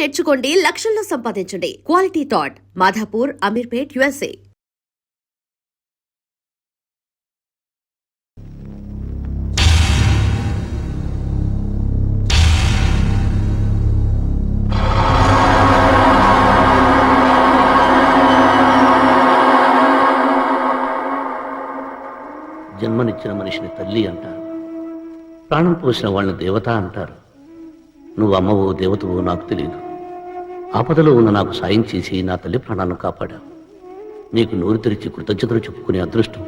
నేర్చుకోండి, లక్షల్లో సంపాదించండి. Quality thought Madhapur, Ameerpet, USA. జన్మనిచ్చిన మనిషిని తల్లి అంటారు, ప్రాణం పోసిన వాళ్ళని దేవత అంటారు. నువ్వు అమ్మవో దేవతవో నాకు తెలియదు. ఆపదలో ఉన్న నాకు సాయం చేసి నా తల్లి ప్రాణాలను కాపాడావు. నీకు నోరు తెరిచి కృతజ్ఞతలు చెప్పుకునే అదృష్టం,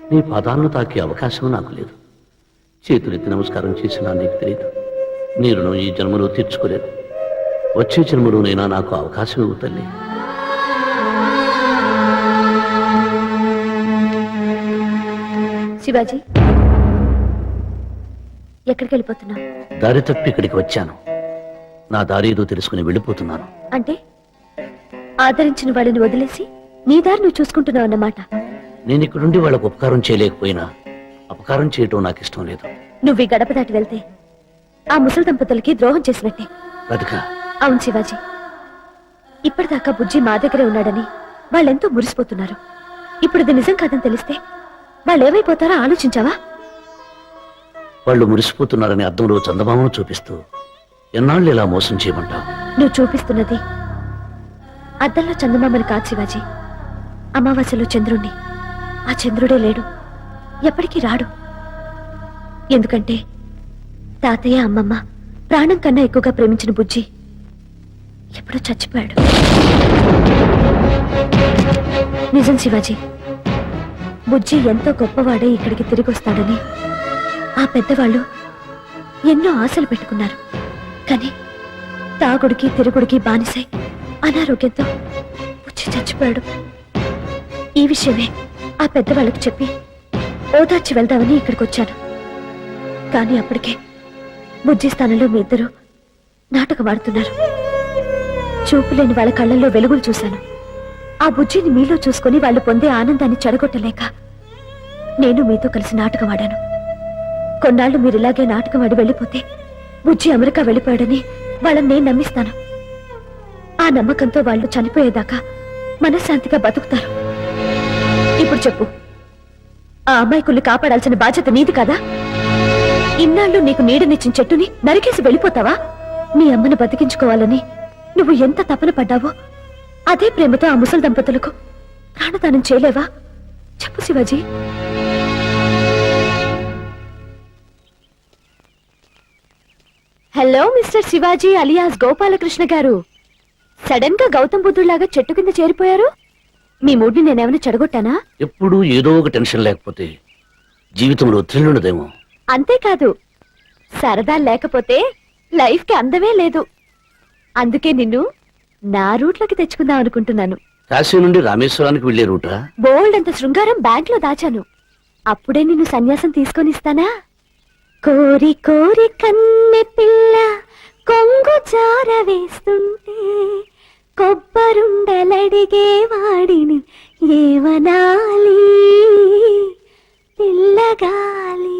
నీ పాదాలను తాకే అవకాశం నాకు లేదు. చేతులెత్తి నమస్కారం చేసినా నీకు తెలియదు. నీ రుణం ఈ జన్మలో తీర్చుకోలేదు. వచ్చే జన్మలోనైనా నాకు అవకాశం ఇవ్వు తల్లి. శివాజీ, ఎక్కడికి వెళ్ళిపోతున్నావు? దారి తప్పి ఇక్కడికి వచ్చాను. నా దారి ఏదో తెలుసుకుని వెళ్ళిపోతున్నాను. అంటే ఆదరించిన వాళ్ళని వదిలేసి నీ దారి నువ్వు చూసుకుంటున్నావు అన్నమాట. నేను ఇక్కడుండి వాళ్ళకు ఉపకారం చేయలేకపోయినా అపకారం చేయటం నాకు ఇష్టం లేదు. నువ్వు ఈ గడప దాటి వెళ్తే ఆ ముసలి దంపతులకి ద్రోహం చేసినట్టే. రాధిక, అవును శివాజీ, ఇప్పటిదాకా బుజ్జి మా దగ్గరే ఉన్నాడని వాళ్ళెంతో మురిసిపోతున్నారు. ఇప్పుడు ఇది నిజం కాదని తెలిస్తే వాళ్ళు ఏమైపోతారో ఆలోచించావా? వాళ్ళు మురిసిపోతున్నారని అద్దంలో చందమామను చూపిస్తూ ఎన్నాళ్ళు ఇలా మోసం చేయమంటావు? నువ్వు చూపిస్తున్నది అద్దంలో చందమామని కాదు శివాజీ, అమావాస్యలో చంద్రుణ్ణి. ఆ చంద్రుడే లేడు, ఎప్పటికీ రాడు. ఎందుకంటే తాతయ్య, అమ్మమ్మ ప్రాణం కన్నా ఎక్కువగా ప్రేమించిన బుజ్జి ఎప్పుడో చచ్చిపోయాడు. నిజం శివాజీ, బుజ్జి ఎంతో గొప్పవాడే ఇక్కడికి తిరిగి వస్తాడని ఆ పెద్దవాళ్ళు ఎన్నో ఆశలు పెట్టుకున్నారు. కానీ తాగుడికి తిరుగుడికి బానిసై అనారోగ్యంతో బుజ్జి చచ్చిపోయాడు. ఈ విషయమే ఆ పెద్దవాళ్ళకి చెప్పి ఓదార్చి వెళ్దామని ఇక్కడికి వచ్చాను. కానీ అప్పటికే బుజ్జి స్థానంలో మీ ఇద్దరు నాటకం ఆడుతున్నారు. చూపులేని వాళ్ళ కళ్ళల్లో వెలుగులు చూశాను. ఆ బుజ్జిని మీలో చూసుకుని వాళ్ళు పొందే ఆనందాన్ని చెడగొట్టలేక నేను మీతో కలిసి నాటకం ఆడాను. కొన్నాళ్ళు మీరు ఇలాగే నాటకం ఆడి వెళ్ళిపోతే బుజ్జి అమెరికా వెళ్ళిపోయాడని వాళ్ళని నేను నమ్మిస్తాను. ఆ నమ్మకంతో వాళ్ళు చనిపోయేదాకా మనశ్శాంతిగా బతుకుతారు. ఇప్పుడు చెప్పు, ఆ అమ్మాయికుల్ని కాపాడాల్సిన బాధ్యత నీది కదా? ఇన్నాళ్ళు నీకు నీడనిచ్చిన చెట్టుని నరికేసి వెళ్ళిపోతావా? మీ అమ్మను బతికించుకోవాలని నువ్వు ఎంత తపన పడ్డావో అదే ప్రేమతో ఆ ముసలి దంపతులకు ప్రాణదానం చేయలేవా? చెప్పు Shivaji. Hello mister Shivaji alias Gopalakrishna గారు. సడన్ గా గౌతమ్ బుద్ధుడిలాగా చెట్టు కింద చేరిపోయారు. మీ మూడ్ని నేనేమైనా చెడగొట్టానా? ఎప్పుడు ఏదో ఒక టెన్షన్ లేకపోతే జీవితంలో థ్రిల్ ఉండదేమో. అంతేకాదు, సరదా లేకపోతే లైఫ్ కి అందమే లేదు. అందుకే నిన్ను నా రూట్లోకి తెచ్చుకుందాం అనుకుంటున్నాను. కాశీ నుండి రామేశ్వరానికి వెళ్లే రూటా? బోల్డ్ అంత శృంగారం బ్యాంక్ లో దాచాను. అప్పుడే నిన్ను సన్యాసం తీసుకొని ఇస్తానా? కోరి కోరి కన్నె పిల్ల కొంగు చార వేస్తుంటే కొబ్బరుండలడిగే వాడిని ఏవనాలి పిల్లగాలి.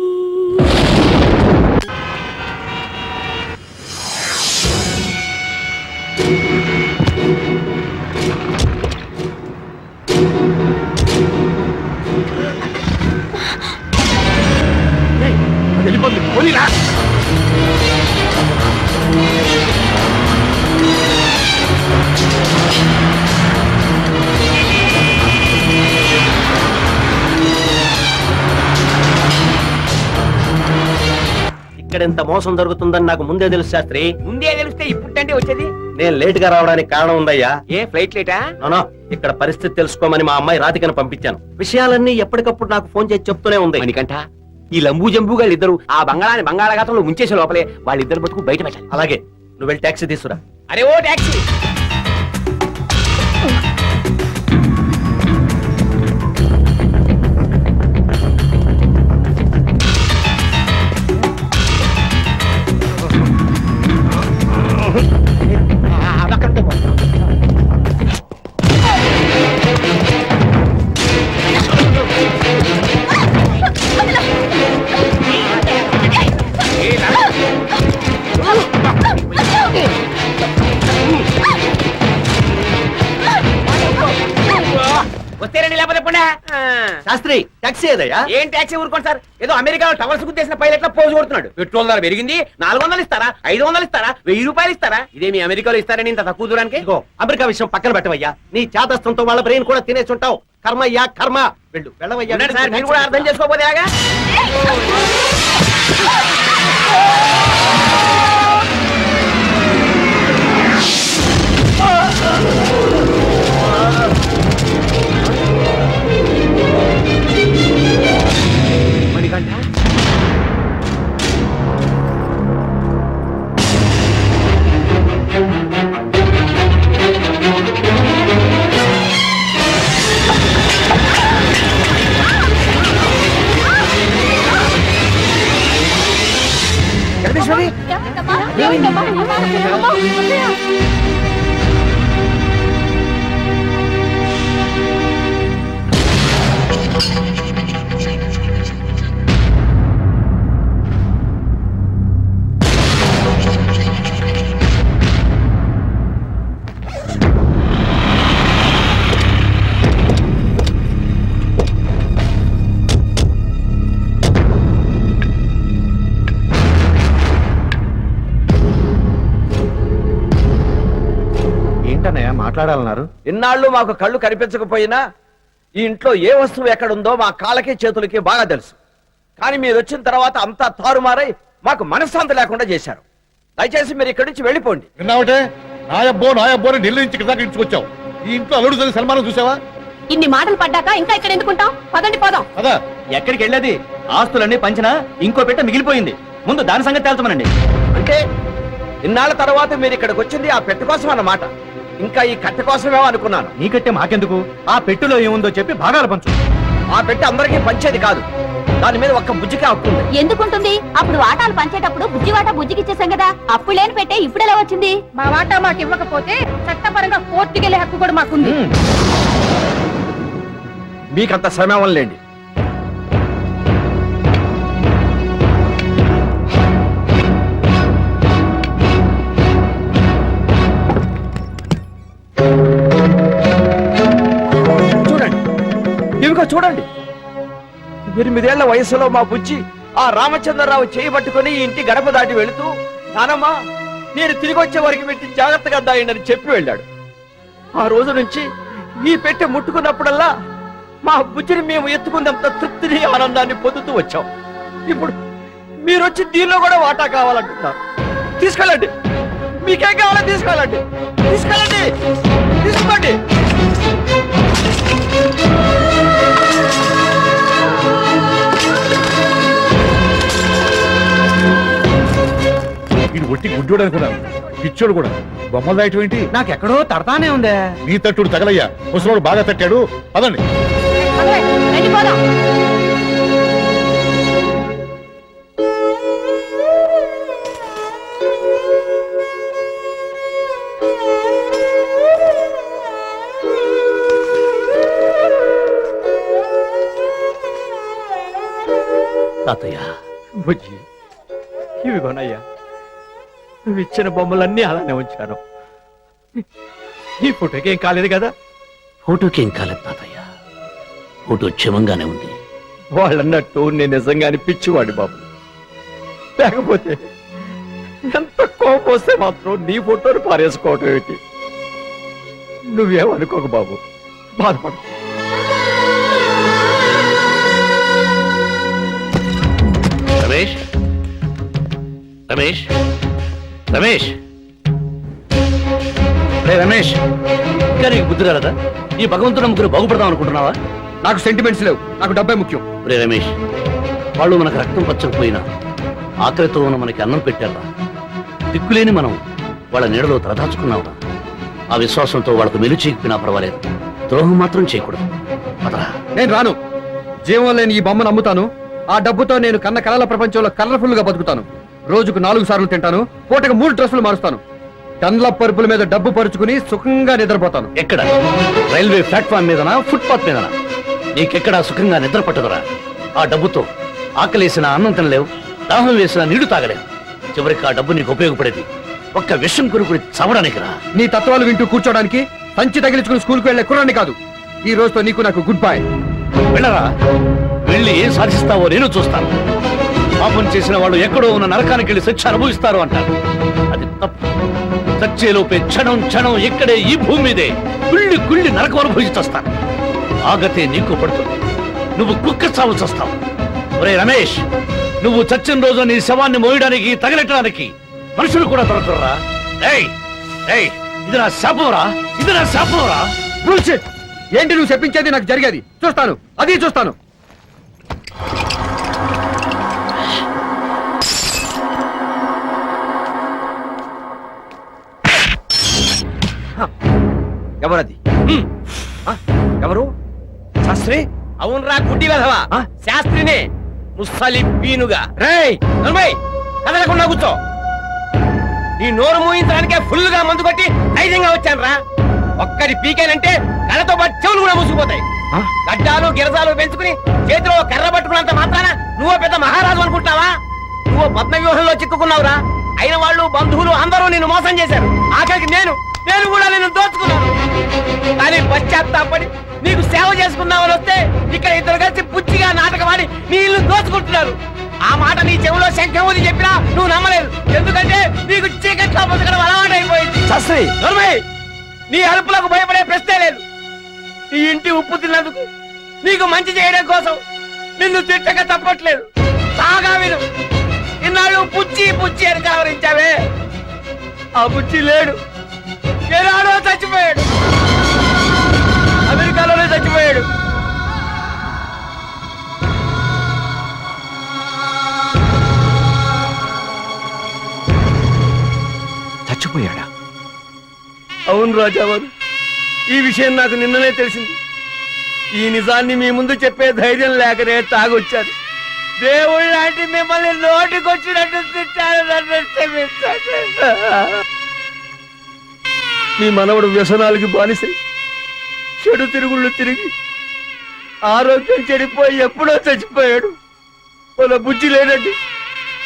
ఇక్కడ ఇంత మోసం జరుగుతుందని నాకు ముందే తెలుసు శాస్త్రి. ముందే తెలిస్తే ఇప్పుడంటే వచ్చేది. నేను లేట్ గా రావడానికి కారణం ఉందయ్యా. ఏ ఫ్లైట్ లేటా? నో, ఇక్కడ పరిస్థితి తెలుసుకోమని మా అమ్మాయి రాధికను పంపించాను. విషయాలన్నీ ఎప్పటికప్పుడు నాకు ఫోన్ చేసి చెప్తూనే ఉంది. మణికంఠ, ఈ లంబూ జంబూ గారు ఇద్దరు ఆ బంగాళాన్ని బంగాళాఘాతంలో ఉంచేసే లోపలే వాళ్ళిద్దరు బతుకు బయట పెట్టాలి. అలాగే, నువ్వు వెళ్ళి టాక్సీ తీసుకురా. అరే ఓ టాక్సీ. శాస్త్రి టాక్సీ ఏదయ్యా? ఏం ట్యాక్సీ ఊరుకోండి సార్, ఏదో అమెరికాలో టవర్స్ గుద్దేసిన పైలట్ పోజు కొడుతున్నాడు. పెట్రోల్ ధర పెరిగింది, 400 ఇస్తారా, 500 ఇస్తారా, 1000 రూపాయలు ఇస్తారా? ఇదే మీ అమెరికాలో ఇస్తారని ఇంత తక్కువ దూరానికి? ఇదిగో అమెరికా విషయం పక్కన పెట్టవయ్యా. నీ చేతస్థంతో వాళ్ళ బ్రెయిన్ కూడా తినేసుంటావు. కర్మయ్యా కర్మ. వెళ్ళు వెళ్ళవయ్యా. ఉండండి సార్, మీరు కూడా అర్థం చేసుకోకపోతే ఆగా. మణికంఠ, జగదీశ్వరి, ఏంటన్నయ్య మాట్లాడాలన్నారు? ఇన్నాళ్ళు మాకు కళ్ళు కనిపించకపోయినా ఈ ఇంట్లో ఏ వస్తువు ఎక్కడుందో మా కాళ్ళకి చేతులకి బాగా తెలుసు. కానీ మీరు వచ్చిన తర్వాత అంతా తారుమారై మాకు మనశ్శాంతి లేకుండా చేశారు. దయచేసి మీరు ఇక్కడి నుంచి వెళ్ళిపోండి. విన్నావటే, నాయబ్బో అని ఢిల్లీ నుంచి ఇక్కడ దాకా ఇంచుకొచ్చావు. ఈ ఇంట్లో అల్లుడు జరిగి సన్మానం చూసావా? ఇన్ని మాటలు పడ్డాక ఇంకా ఇక్కడ ఎందుకుంటాం? పదండి పోదాం. అదా ఎక్కడికి వెళ్ళేది? ఆస్తులన్నీ పంచినా ఇంకో పెట్ట మిగిలిపోయింది. ముందు దాని సంగతి తేల్చమనండి. అంటే ఇన్నాళ్ళ తర్వాత మీరు ఇక్కడికి వచ్చింది ఆ పెట్టు కోసం అన్నమాట. ఇంకా ఈ కట్టె కోసమేమో అనుకున్నాను. నీకంటే మాకెందుకు? ఆ పెట్టులో ఏముందో చెప్పి భాగాలు పంచు. ఆ పెట్టె అందరికీ పంచేది కాదు. దాని మీద ఒక్క బుజ్జికే హక్కు ఉంది. ఎందుకుంటుంది? అప్పుడు వాటాలు పంచేటప్పుడు బుజ్జి వాటా బుజ్జికి ఇచ్చేసాం కదా. అప్పుడు లేని పెట్టే ఇప్పుడు ఎలా వచ్చింది? మా వాటా మాకు ఇవ్వకపోతే చట్టపరంగా కోర్టుకెళ్లే హక్కు కూడా మాకుంది. మీకంత శ్రమ లేండి. చూడండి, ఇవిగో చూడండి. 8 ఏళ్ల వయసులో మా బుజ్జి ఆ రామచంద్రరావు చేయి పట్టుకుని ఈ ఇంటి గడప దాటి వెళుతూ, నానమ్మా నేను తిరిగి వచ్చే వరకు పెట్టి జాగ్రత్తగా దాయండి చెప్పి వెళ్ళాడు. ఆ రోజు నుంచి ఈ పెట్టె ముట్టుకున్నప్పుడల్లా మా బుజ్జిని మేము ఎత్తుకున్నంత తృప్తిని ఆనందాన్ని పొందుతూ వచ్చాం. ఇప్పుడు మీరు వచ్చి దీనిలో కూడా వాటా కావాలంటున్నారు. తీసుకెళ్ళండి, మీకేం కావాలో తీసుకెళ్ళండి. తీసుకెళ్ళండి, తీసుకోండి. ఇది ఒట్టి గుడ్డోడు అనుకున్నాను. పిచ్చోడు కూడా. బొమ్మలు దాయటం ఏంటి? నాకెక్కడో తడతానే ఉందే. నీ తట్టుడు తగలయ్యా. ముసలోడు బాగా తట్టాడు. పదండి. రండి పోదాం. తాతయ్య, బుజ్జి, ఇవిగోనయ్యా, నువ్వు ఇచ్చిన బొమ్మలన్నీ అలానే ఉంచాను. ఈ ఫోటోకి ఏం కాలేదు కదా? ఫోటోకి ఏం కాలేదు తాతయ్య. ఫోటో క్షేమంగానే ఉంది. వాళ్ళన్నట్టు నేను నిజంగానే పిచ్చివాడి బాబు. లేకపోతే ఎంత కోపం వస్తే మాత్రం నీ ఫోటోని పారేసుకోవటం ఏంటి? నువ్వేమనుకోకు బాబు, బాధపడు. రమేష్, రమేష్, రమేష్, రే రమేష్, ఇంకా నీకు బుద్ధి రాలేదా? ఈ భగవంతుడు ముగ్గురు బాగుపడదాం అనుకుంటున్నావా? నాకు సెంటిమెంట్స్ లేవు, నాకు డబ్బే ముఖ్యం. రే రమేష్, వాళ్ళు మనకు రక్తం పచ్చకపోయినా ఆకలితో ఉన్న మనకి అన్నం పెట్టారా? దిక్కులేని మనం వాళ్ళ నీడలో తలదాచుకున్నావురా. ఆ విశ్వాసంతో వాళ్ళకు మెలు చేయకపోయినా పర్వాలేదు, ద్రోహం మాత్రం చేయకూడదు. పదరా. నేను రాను. జీవం లేని ఈ బొమ్మను అమ్ముతాను. ఆ డబ్బుతో నేను కన్న కళల ప్రపంచంలో కలర్ఫుల్ గా బతుకుతాను. రోజుకు 4 సార్లు తింటాను. పూటకు 3 డ్రెస్సులు మారుస్తాను. డన్లప్ పరుపుల మీద డబ్బు పరుచుకుని సుఖంగా నిద్రపోతాను. ఎక్కడ? రైల్వే ప్లాట్ఫామ్ మీదనా, ఫుట్పాత్ మీదనా? నీకెక్కడా సుఖంగా నిద్ర పట్టదురా. ఆ డబ్బుతో ఆకలేసిన అన్నం తినలేవు, దాహం వేసిన నీళ్లు తాగలేవు. చివరికి ఆ డబ్బు నీకు ఉపయోగపడేది ఒక్క విషం కొనుక్కుని చవడానికి రా. నీ తత్వాలు వింటూ కూర్చోడానికి సంచి తగిలించుకుని స్కూల్కి వెళ్లే కుర్రాన్ని కాదు. ఈ రోజుతో నీకు నాకు గుడ్ బై. వెళ్ళరా, వెళ్ళి ఏం సాధిస్తావో నేను చూస్తాను. పాపం చేసిన వాళ్ళు ఎక్కడో ఉన్న నరకానికి వెళ్ళి శిక్ష అనుభవిస్తారు అంటారు. అది తప్పు. చచ్చేలోపే క్షణం క్షణం ఇక్కడే ఈ భూమి మీదే కుళ్ళి కుళ్ళి నరకం అనుభవించొస్తాను. ఆగతే నీకు పడుతుంది. నువ్వు కుక్క చావు చస్తావు. ఒరే రమేష్, నువ్వు చచ్చిన రోజు నీ శవాన్ని మోయడానికి తగిలెట్టడానికి మనుషులు కూడా దొరకరురా. ఏయ్ ఏయ్, ఇది నా శాపంరా, ఇది నా శాపంరా. Bullshit! ఏంటి నువ్వు చెప్పించేది? నాకు జరిగేది చూస్తాను, అది చూస్తాను. ఎవరది? ఆ, ఎవరు? శాస్త్రి? అవునరా గుడ్డి వెధవా, ఆ? శాస్త్రినే ముస్సలి పీనుగా. రేయ్, నలభై కదలకుండా కూర్చో. నీ నోరు మూయించడానికే ఫుల్ గా మందు కొట్టి ధైర్యంగా వచ్చాను రా. ఒక్కడి పీకేనంటే కళ్ళతో పాటు చెవులు కూడా మూసుకుపోతాయి. ఆ? గడ్డాలు గిరజాలు పెంచుకుని చేతిలో కర్ర పట్టుకున్నంత మాత్రాన నువ్వు పెద్ద మహారాజు అనుకుంటున్నావా? నువ్వు పద్మ వ్యూహంలో చిక్కుకున్నావురా. అయిన వాళ్ళు బంధువులు అందరూ నిన్ను మోసం చేశారు. ఆఖరికి నేను కూడా నిన్ను దోచుకున్నాను. కానీ పశ్చాత్తాపడి నీకు సేవ చేసుకుందామని వస్తే ఇక్కడ ఇద్దరు కలిసి పుచ్చిగా నాటకమాడి నీ ఇల్లు దోచుకుంటున్నారు. ఆ మాట నీ చెవిలో శంఖమూది చెప్పినా నువ్వు నమ్మలేదు. ఎందుకంటే నీకు చీకట్లో బతకడం అలవాటైపోయింది. శాస్త్రి, నర్మై, నీ అరుపులకు భయపడే ప్రశ్నే లేదు. నీ ఇంటి ఉప్పు తిన్నందుకు, నీకు మంచి చేయడం కోసం నిన్ను తిట్టక తప్పట్లేదు. బాగా విను. ఇన్నాళ్ళు పుచ్చి పుచ్చి అని కలవరించావే, ఆ పుచ్చి లేడు. ఏనాడో చచ్చిపోయాడు. అమెరికాలోనే చచ్చిపోయాడు. చచ్చిపోయాడా? అవును రాజావారు, ఈ విషయం నాకు నిన్ననే తెలిసింది. ఈ నిజాన్ని మీ ముందు చెప్పే ధైర్యం లేకనే తాగొచ్చారు. దేవుడు లాంటి మిమ్మల్ని నోటికొచ్చినట్టు తిట్టారు. నన్ను క్షమించండి. మీ మనవడు వ్యసనాలకి బానిసై చెడు తిరుగుళ్ళు తిరిగి ఆరోగ్యం చెడిపోయి ఎప్పుడో చచ్చిపోయాడు. వాళ్ళ బుద్ధి లేనండి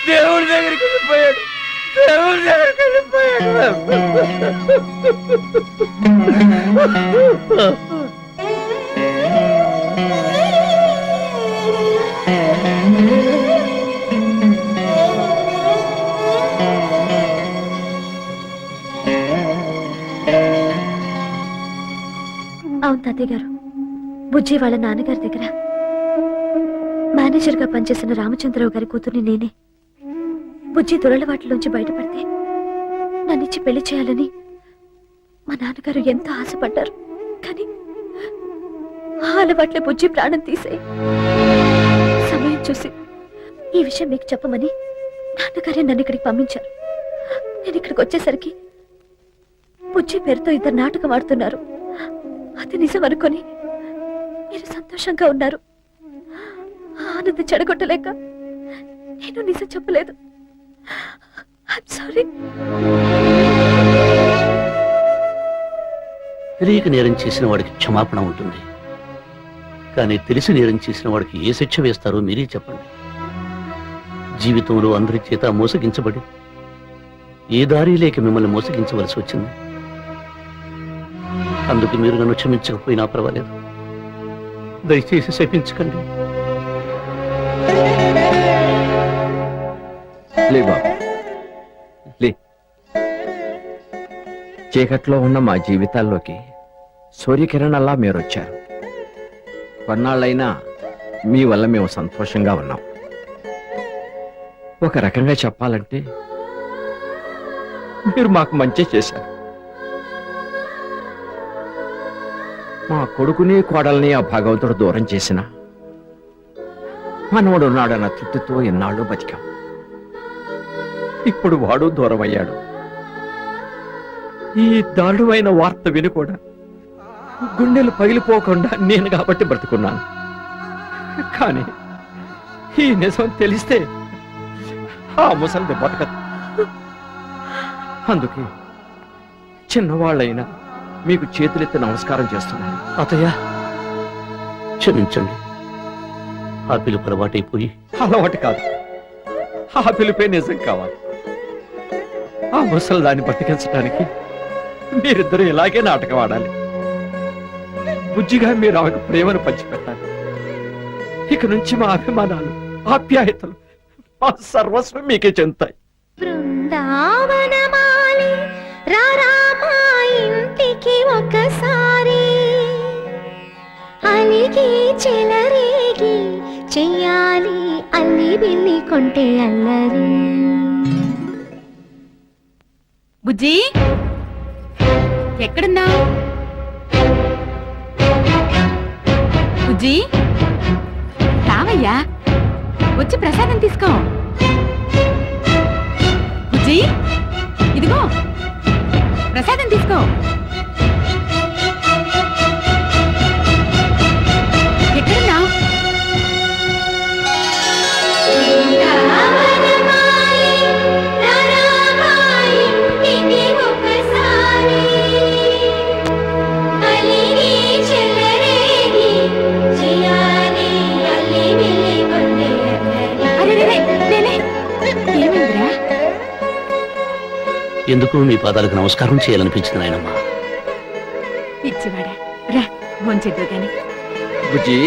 దేవుడి దగ్గరికి వెళ్ళిపోయాడు. దేవుడి దగ్గరికి వెళ్ళిపోయాడు. అవును తాతయ్య గారు, బుజ్జి వాళ్ళ నాన్నగారి దగ్గర మేనేజర్ గా పనిచేసిన రామచంద్రరావు గారి కూతుర్ని నేనే. బుజ్జి దురలవాట్లోంచి బయటపడితే నన్నిచ్చి పెళ్లి చేయాలని మా నాన్నగారు ఎంతో ఆశపడ్డారు. కానీ ఆ అలవాట్లే బుజ్జి ప్రాణం తీసే సమయం చూసి ఈ విషయం మీకు చెప్పమని నాన్నగారే నన్ను ఇక్కడికి పంపించారు. నేను ఇక్కడికి వచ్చేసరికి బుజ్జి పేరుతో ఇద్దరు నాటకం ఆడుతున్నారు. అది నిజం అనుకొని మీరు సంతోషంగా ఉన్నారు. ఆనందం చెడగొట్టలేక నేను నిజం చెప్పలేదు. సారీ. తెలియక నేరం చేసిన వాడికి క్షమాపణ ఉంటుంది, కానీ తెలిసి నేరం చేసిన వాడికి ఏ శిక్ష వేస్తారో మీరే చెప్పండి. జీవితంలో అందరి చేత మోసగించబడి ఏ దారి లేక మిమ్మల్ని మోసగించవలసి వచ్చింది. అందుకు మీరు నన్ను క్షమించకపోయినా పర్వాలేదు. దయచేసి శపించకండి. లే బాబు, లే. చీకట్లో ఉన్న మా జీవితాల్లోకి సూర్యకిరణాల్లా మీరొచ్చారు. కొన్నాళ్ళైనా మీ వల్ల మేము సంతోషంగా ఉన్నాం. ఒక రకంగా చెప్పాలంటే మీరు మాకు మంచి చేశారు. మా కొడుకుని కోడల్ని ఆ భగవంతుడు దూరం చేసిన మనవడు ఉన్నాడన్న తృప్తితో ఎన్నాళ్ళు బతికాం. ఇప్పుడు వాడు దూరం అయ్యాడు. ఈ దారుణమైన వార్త విని కూడా గుండెలు పగిలిపోకుండా నేను కాబట్టి బ్రతుకున్నాను. కానీ ఈ నిజం తెలిస్తే ఆ ముసలిది బతకదు. అందుకే చిన్నవాళ్ళైనా మీకు చేతులెత్తి నమస్కారం చేస్తున్నాను. అతయ్య, క్షమించండి. ఆ పిలుపు అలవాటైపోయి. అలవాటు కాదు, ఆ పిలుపే నిజం కావాలి. ఆ ముసలి దాన్ని బతికించడానికి మీరిద్దరూ ఇలాగే నాటకం ఆడాలి. బుజ్జిగా మీరు ఆమెకు ప్రేమను పంచిపెట్టాలి. ఇక నుంచి మా అభిమానాలు ఆప్యాయతలు మా సర్వస్వం మీకే చెందుతాయి. బృందావనమాలి రారామా ఇంటికి ఒకసారి అలిగి చెలరేగి చెయ్యాలి అల్లి బిల్లి కొంటే అల్లరి. బుజ్జి ఎక్కడున్నావు? బుజ్జి రావయ్యా, వచ్చి ప్రసాదం తీసుకో. బుజ్జి ఇదిగో ప్రసాదం తీసుకో. ఎక్కడున్నావు? ఏమైందిరా? ఎందుకు మీ పాదాలకు నమస్కారం చేయాలనిపించింది నాయనమ్మా. పిచ్చివాడా, రా భోంచెద్దు గాని. బుజ్జి